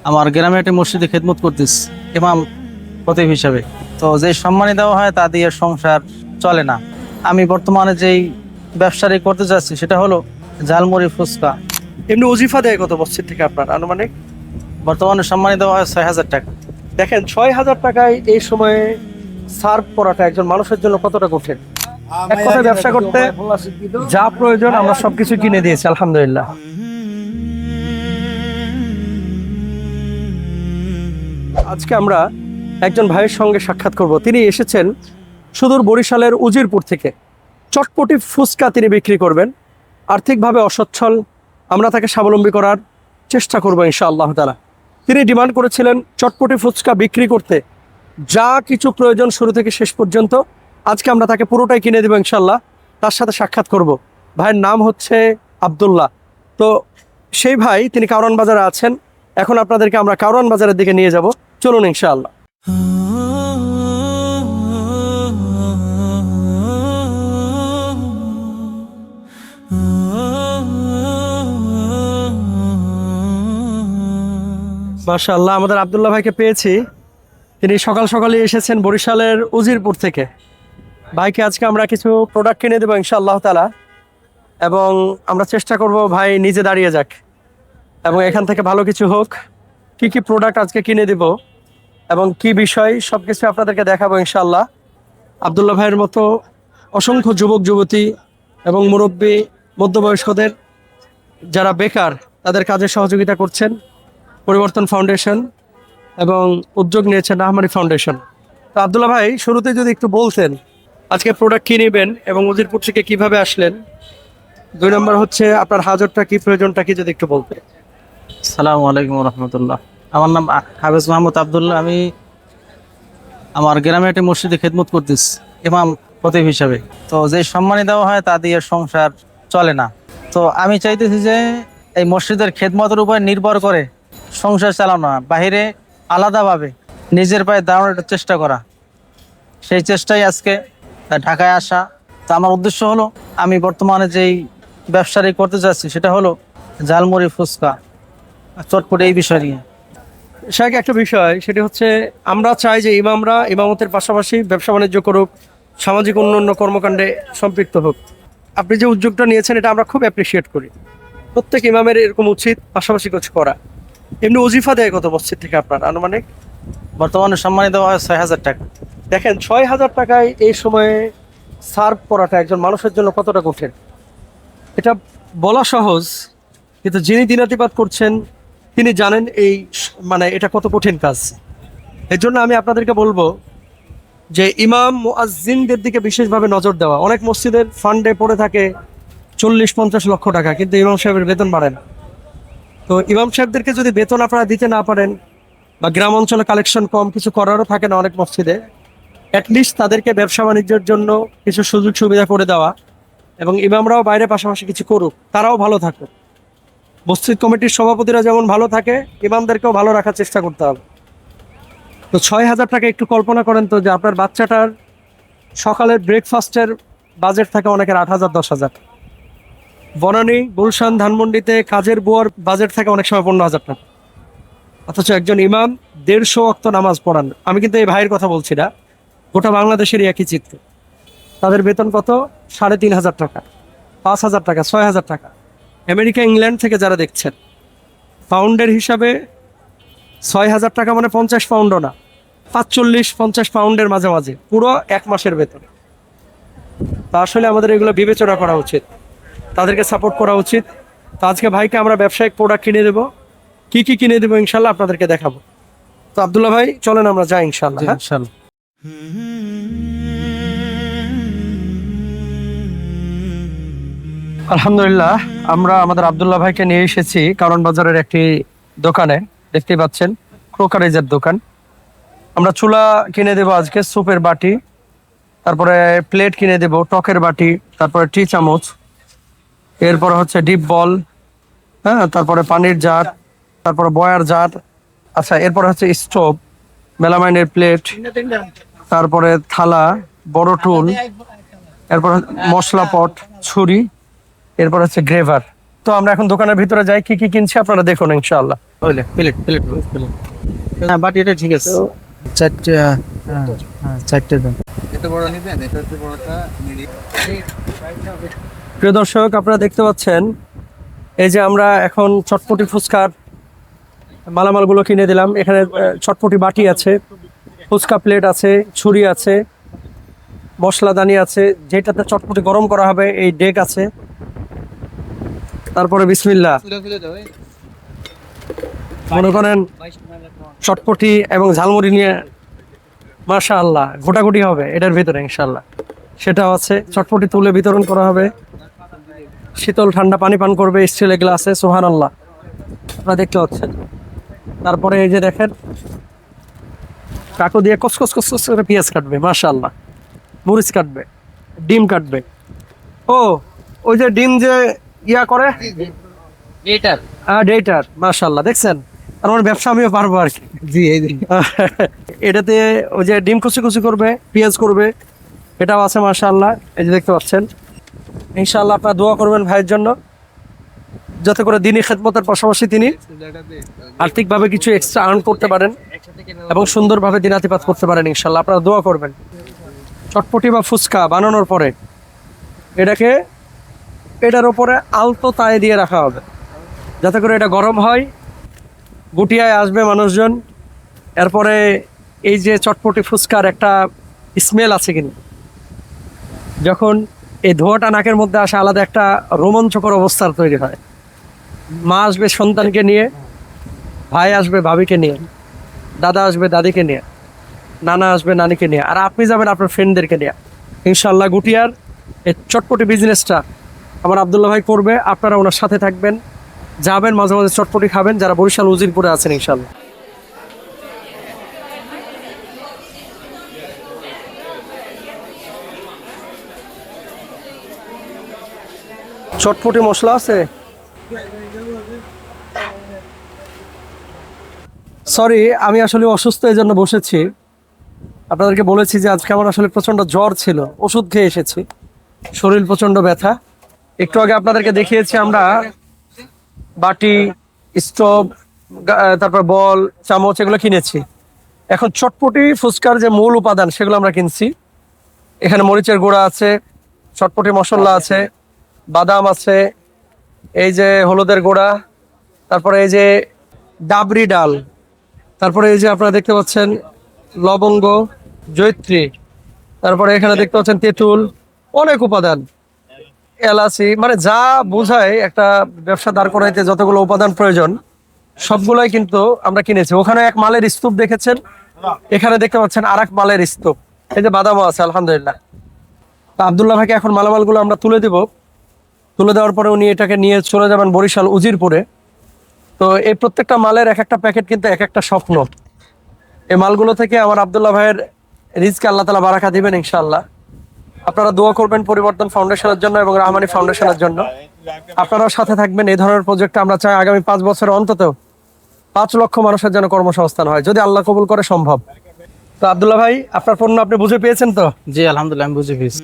আমার গ্রামে একটি মসজিদে খেদমত করতেছি ইমাম খতিব হিসাবে। তো যে সম্মানী দেওয়া হয় তা দিয়ে সংসার চলে না। আমি বর্তমানে যেই ব্যবসাটি করতে চাচ্ছি সেটা হলো ঝালমুড়ি ফুচকা। এমনি ওজিফা দেয় কত মসজিদ থেকে আপনার আনুমানিক? বর্তমানে সম্মানী দেওয়া হয় 6,000 টাকা। দেখেন 6,000 টাকায় এই সময়ে সার্ভ করাটা একজন মানুষের জন্য কতটা কঠিন। এক কথায় ব্যবসা করতে যা প্রয়োজন আমরা সবকিছু কিনে দিয়েছি আলহামদুলিল্লাহ। আজকে আমরা একজন ভাইয়ের সঙ্গে সাক্ষাৎ করব। তিনি এসেছেন সুদূর বরিশালের উজিরপুর থেকে। চটপটি ফুচকা তিনি বিক্রি করবেন। আর্থিকভাবে অসচ্ছল, আমরা তাকে স্বাবলম্বী করার চেষ্টা করবো ইনশাআল্লাহ তাআলা। তিনি ডিমান্ড করেছিলেন চটপটি ফুচকা বিক্রি করতে যা কিছু প্রয়োজন শুরু থেকে শেষ পর্যন্ত আজকে আমরা তাকে পুরোটাই কিনে দেবো ইনশাআল্লাহ। তার সাথে সাক্ষাৎ করব। ভাইয়ের নাম হচ্ছে আব্দুল্লাহ। তো সেই ভাই তিনি কারওয়ান বাজারে আছেন। এখন আপনাদেরকে আমরা কারওয়ান বাজারের দিকে নিয়ে যাব, চলুন ইনশাআল্লাহ। মাশাআল্লাহ, আমাদের আব্দুল্লাহ ভাইকে পেয়েছি। তিনি সকাল সকালে এসেছেন বরিশালের উজিরপুর থেকে। ভাইকে আজকে আমরা কিছু প্রোডাক্ট কিনে দেবো ইনশাআল্লাহ তাআলা, এবং আমরা চেষ্টা করব ভাই নিজে দাঁড়িয়ে যাক এবং এখান থেকে ভালো কিছু হোক। কি কি প্রোডাক্ট আজকে কিনে দেব এবং কি বিষয় সবকিছু আপনাদেরকে দেখাবো ইনশাআল্লাহ। আব্দুল্লাহ ভাইয়ের মতো অসংখ্য যুবক যুবতী এবং মুরব্বী মধ্যবয়স্কদের যারা বেকার তাদের কাজে সহযোগিতা করছেন পরিবর্তন ফাউন্ডেশন এবং উদ্যোগ নিয়েছেন রাহমানি ফাউন্ডেশন। তো আব্দুল্লাহ ভাই, শুরুতে যদি একটু বলতেন আজকে প্রোডাক্ট কি নেবেন এবং উজিরপুর থেকে কিভাবে আসলেন। 2 নম্বর হচ্ছে আপনার হাজতটা কি, প্রয়োজনটা কি, যদি একটু বলতেন। আসসালামু আলাইকুম রহমতুল্লাহ। আমার নাম হাফেজ মাহমুদ আবদুল্লাহ। আমি আমার গ্রামে একটি মসজিদে খেদমত করতেছি ইমাম খতিব হিসাবে। তো যে সম্মানী দেওয়া হয় তা দিয়ে সংসার চলে না। তো আমি চাইতেছি যে এই মসজিদের খেদমতের উপর নির্ভর করে সংসার চালানো না, বাহিরে আলাদাভাবে নিজের পায়ে দাঁড়ানোর চেষ্টা করা। সেই চেষ্টাই আজকে ঢাকায় আসা। তো আমার উদ্দেশ্য হলো আমি বর্তমানে যেই ব্যবসাটি করতে চাচ্ছি সেটা হলো ঝালমুড়ি ফুচকা চটপটি, এই বিষয় নিয়ে। শাইখ, একটা বিষয় সেটি হচ্ছে আমরা চাই যে ইমামরা ইমামতের পাশাপাশি ব্যবসা বাণিজ্য করুক, সামাজিক উন্নয়ন কর্মকাণ্ডে সম্পৃক্ত হোক। আপনি যে উদ্যোগটা নিয়েছেন এটা আমরা খুব অ্যাপ্রিসিয়েট করি। প্রত্যেক ইমামের এরকম উচিত পাশাপাশি কিছু করা। এমনি ওজিফা দেয় কত মসজিদ থেকে আপনার আনুমানিক? বর্তমানে সম্মানী দেওয়া হয় 6,000 টাকা। দেখেন 6,000 টাকায় এই সময়ে সার্ভ করাটা একজন মানুষের জন্য কতটা কঠিন। এটা বলা সহজ, কিন্তু যিনি দিনাতিপাত করছেন তিনি জানেন এই মানে এটা কত কঠিন কাজ। এর জন্য আমি আপনাদেরকে বলবো যে ইমাম মুয়াজ্জিনদের দিকে বিশেষভাবে নজর দেওয়া। অনেক মসজিদের ফান্ডে পড়ে থাকে 40-50 লক্ষ টাকা, কিন্তু ইমাম সাহেবের বেতন বাড়ে না। তো ইমাম সাহেবদেরকে যদি বেতন আপনারা দিতে না পারেন বা গ্রাম অঞ্চলে কালেকশন কম, কিছু করারও থাকে না অনেক মসজিদে, অ্যাটলিস্ট তাদেরকে ব্যবসা বাণিজ্যের জন্য কিছু সুযোগ সুবিধা করে দেওয়া এবং ইমামরাও বাইরে পাশাপাশি কিছু করুক, তারাও ভালো থাকুক। মসজিদ কমিটির সভাপতিরা যেমন ভালো থাকে, ইমামদেরকেও ভালো রাখার চেষ্টা করতে হবে। তো 6,000 টাকা একটু কল্পনা করেন তো যে আপনার বাচ্চাটার সকালের ব্রেকফাস্টের বাজেট থাকে অনেকের 8,000, 10,000। বনানী, গুলশান, ধানমন্ডিতে কাজের বুয়ার বাজেট থাকে অনেক সময় 15,000 টাকা। অথচ একজন ইমাম 150 ওয়াক্ত নামাজ পড়ান। আমি কিন্তু এই ভাইয়ের কথা বলছি না, গোটা বাংলাদেশেরই একই চিত্র। তাদের বেতন কত? 3,500 টাকা, 5,000 টাকা, 6,000 টাকা। আমেরিকা, ইংল্যান্ড থেকে যারা দেখছেন, পাউন্ডের হিসাবে 6,000 টাকা মানে 50 পাউন্ডও না, 45-50 পাউন্ডের মাঝামাঝি পুরো 1 মাসের বেতন। তা আসলে আমাদের এগুলো বিবেচনা করা উচিত, তাদেরকে সাপোর্ট করা উচিত। তো আজকে ভাইকে আমরা ব্যবসায়িক প্রোডাক্ট কিনে দেবো। কি কি কিনে দেবো ইনশাল্লাহ আপনাদেরকে দেখাবো। তো আব্দুল্লাহ ভাই, চলেন আমরা যাই ইনশাল্লাহ। হ্যাঁ, ইনশাআল্লাহ। আলহামদুলিল্লাহ, আমরা আমাদের আব্দুল্লাহ ভাইকে নিয়ে এসেছি কারওয়ান বাজারের একটি দোকানে। দেখতেই পাচ্ছেন ক্রোকারেজের দোকান। আমরা চুলা কিনে দেবো আজকে, সুপের বাটি, তারপরে প্লেট কিনে দেবো, টকের বাটি, তারপরে টি চামচ, এরপরে হচ্ছে ডিপ বল, হ্যাঁ, তারপরে পানির জার, তারপরে বয়ার জার, আচ্ছা, এরপরে হচ্ছে স্টোভ, মেলামাইনের প্লেট, তারপরে থালা, বড় টুল, এরপর মশলা পট, ছুরি, এরপর হচ্ছে গ্রেভার। তো আমরা এখন দোকানের ভিতরে যাই, কি কি কিনছি আপনারা দেখুন ইনশাআল্লাহ। Plate plate plate plate. হ্যাঁ বাট এটা ঠিক আছে। চারটে, হ্যাঁ হ্যাঁ চারটে দেন। প্রিয় দর্শক, আপনারা দেখতে পাচ্ছেন এই যে আমরা এখন চটপটি ফুচকার মালামালগুলো কিনে দিলাম। এখানে চটপটি বাটি আছে, ফুচকা প্লেট আছে, ছুরি আছে, মশলাদানি আছে, যেটাতে চটপটি গরম করা হবে এই ডেক আছে। তারপরে বিসমিল্লাহ, মনে করেন চটপটি এবং ঝালমুড়ি নিয়ে মাশাআল্লাহ ঘোটাঘুটি হবে এটার ভিতরে ইনশাআল্লাহ। সেটাও আছে, চটপটি তুলে বিতরণ করা হবে, শীতল ঠান্ডা পানি পান করবে স্টিলের গ্লাসে। সুবহানাল্লাহ, আপনারা দেখতে পাচ্ছেন। তারপরে এই যে দেখেন কাকু দিয়ে কসকস কসকস করে পেঁয়াজ কাটবে, মাশাআল্লাহ, মরিচ কাটবে, ডিম কাটবে। ও ওই যে ডিম যে ইয়া করে ডেটার, মাশাআল্লাহ, দেখছেন? তার মানে ব্যবসা আমিও পারবো আর কি। জি এই যে এটাতে ওই যে ডিম কুচি কুচি করবে, পেঁয়াজ করবে, এটাও আছে মাশাআল্লাহ। এই যে দেখতে পাচ্ছেন। ইনশাআল্লাহ আপনারা দোয়া করবেন ভাইয়ের জন্য, যাতে করে দিনী খেদমতের পাশাপাশি তিনি আর্থিকভাবে কিছু এক্সট্রা আর্ন করতে পারেন এবং সুন্দরভাবে দিনাতিপাত করতে পারেন ইনশাআল্লাহ। আপনারা দোয়া করবেন। চটপটি বা ফুচকা বানানোর পরে এটার উপরে আলতো তায়ে দিয়ে রাখা হবে, যাতে করে এটা গরম হয়, গুটিয়ায় আসবে মানুষজন। এরপরে এই যে চটপটি ফুচকার একটা স্মেল আছে কিন্তু, যখন এই ধোঁয়াটা নাকের মধ্যে আসে আলাদা একটা রোমাঞ্চকর অবস্থার তৈরি হয়। মা আসবে সন্তানকে নিয়ে, ভাই আসবে ভাবিকে নিয়ে, দাদা আসবে দাদিকে নিয়ে, নানা আসবে নানিকে নিয়ে, আর আপনি যাবেন আপনার ফ্রেন্ডদেরকে নিয়ে। ইনশাআল্লাহ গুটিয়ার এই চটপটি বিজনেসটা আমার আব্দুল্লাহ ভাই করবে। আপনারা ওনার সাথে থাকবেন, যাবেন, মাঝে মাঝে চটপটি খাবেন যারা বরিশাল উজিরপুরে আছেন ইনশাআল্লাহ। চটপটি মশলা আছে, সরি আমি আসলে অসুস্থ এই জন্য বসেছি। আপনাদেরকে বলেছি যে আজকে আমার আসলে প্রচন্ড জ্বর ছিল, ওষুধ খেয়ে এসেছি, শরীর প্রচন্ড ব্যথা। একটু আগে আপনাদেরকে দেখিয়েছি আমরা বাটি, স্টোভ, তারপর বল, চামচ এগুলো কিনেছি। এখন চটপটি ফুচকার যে মূল উপাদান সেগুলো আমরা কিনছি। এখানে মরিচের গুঁড়া আছে, চটপটি মশলা আছে, বাদাম আছে, এই যে হলুদের গুঁড়া, তারপরে এই যে ডাবরি ডাল, তারপরে এই যে আপনারা দেখতে পাচ্ছেন লবঙ্গ, জয়িত্রী, তারপরে এখানে দেখতে পাচ্ছেন তেঁতুল, অনেক উপাদান, এলাচি, মানে যা বোঝায় একটা ব্যবসা দাঁড় করাইতে যতগুলো উপাদান প্রয়োজন সবগুলোই কিন্তু আমরা কিনেছি। ওখানে এক মালের স্তূপ দেখেছেন, এখানে দেখতে পাচ্ছেন আর এক মালের স্তূপ। এই যে বাদামও আছে আলহামদুলিল্লাহ। তা আব্দুল্লাহ ভাইকে এখন মালামালগুলো আমরা তুলে দেব। তুলে দেওয়ার পরে উনি এটাকে নিয়ে চলে যাবেন বরিশাল উজিরপুরে। তো এই প্রত্যেকটা মালের এক একটা প্যাকেট কিন্তু এক একটা স্বপ্ন। এই মালগুলো থেকে আমার আব্দুল্লাহ ভাইয়ের রিজকে আল্লাহ তাআলা বারাকা দিবেন ইনশাআল্লাহ। আপনারা দোয়া করবেন পরিবর্তন ফাউন্ডেশনের জন্য এবং রাহমানি ফাউন্ডেশনের জন্য। আপনারাও সাথে থাকবেন। এই ধরনের প্রজেক্টে আমরা চাই আগামী 5 বছরে অন্তত 5 লক্ষ মানুষের যেন কর্মসংস্থান হয়, যদি আল্লাহ কবুল করে সম্ভব। তো আব্দুল্লাহ ভাই, আপনার পণ্য আপনি বুঝে পেয়েছেন তো? জি আলহামদুলিল্লাহ আমি বুঝে পেয়েছি।